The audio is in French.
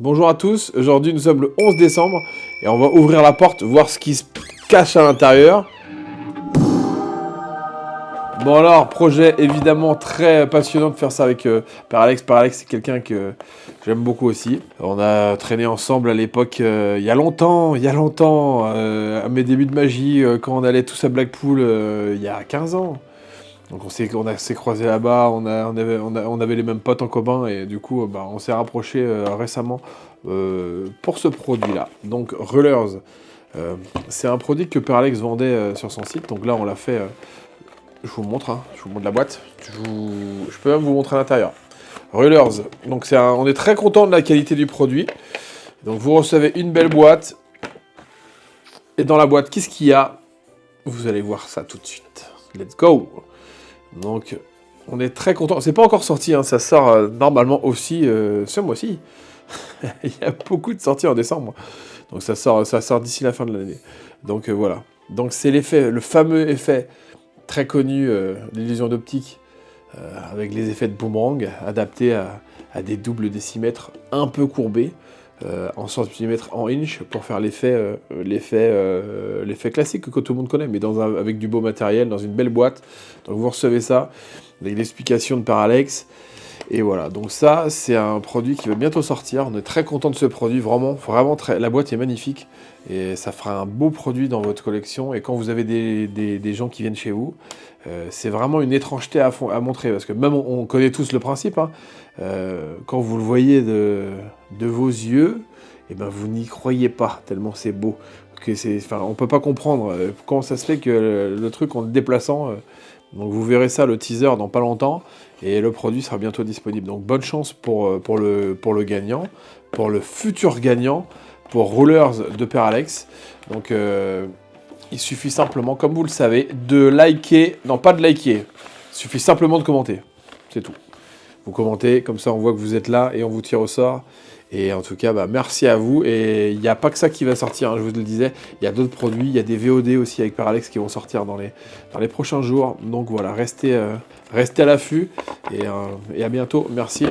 Bonjour à tous, aujourd'hui nous sommes le 11 décembre et on va ouvrir la porte, voir ce qui se cache à l'intérieur. Bon alors, projet évidemment très passionnant de faire ça avec Père Alex. Père Alex c'est quelqu'un que j'aime beaucoup aussi. On a traîné ensemble à l'époque, il y a longtemps, à mes débuts de magie, quand on allait tous à Blackpool, il y a 15 ans. Donc on s'est croisés là-bas, on avait les mêmes potes en commun et du coup on s'est rapprochés récemment pour ce produit-là. Donc Rollers, c'est un produit que Père Alex vendait sur son site. Donc là on l'a fait, je vous montre, hein, je vous montre la boîte. Je peux même vous montrer à l'intérieur. Rollers, donc on est très content de la qualité du produit. Donc vous recevez une belle boîte. Et dans la boîte, qu'est-ce qu'il y a? Vous allez voir ça tout de suite. Let's go! Donc, on est très content. C'est pas encore sorti, hein, ça sort normalement aussi ce mois-ci. Il y a beaucoup de sorties en décembre. Donc ça sort d'ici la fin de l'année. Donc voilà. Donc c'est l'effet, le fameux effet très connu d'illusion d'optique avec les effets de boomerang adaptés à des doubles décimètres un peu courbés. En centimètres en inch pour faire l'effet classique que tout le monde connaît, mais avec du beau matériel, dans une belle boîte. Donc vous recevez ça, avec l'explication de Père Alex. Et voilà, donc ça, c'est un produit qui va bientôt sortir. On est très content de ce produit, vraiment, la boîte est magnifique. Et ça fera un beau produit dans votre collection. Et quand vous avez des gens qui viennent chez vous, c'est vraiment une étrangeté à montrer. Parce que même on connaît tous le principe, hein, quand vous le voyez de vos yeux, et ben vous n'y croyez pas, tellement c'est beau. On peut pas comprendre comment ça se fait que le truc en le déplaçant... donc vous verrez ça, le teaser, dans pas longtemps, et le produit sera bientôt disponible. Donc bonne chance pour le gagnant, pour le futur gagnant, pour Rollers de Père Alex. Donc il suffit simplement, comme vous le savez, de liker, non pas de liker, il suffit simplement de commenter, c'est tout. Vous commentez, comme ça on voit que vous êtes là et on vous tire au sort. Et en tout cas, merci à vous. Et il n'y a pas que ça qui va sortir, hein, je vous le disais. Il y a d'autres produits, il y a des VOD aussi avec Père Alex qui vont sortir dans les prochains jours. Donc voilà, restez à l'affût et à bientôt. Merci.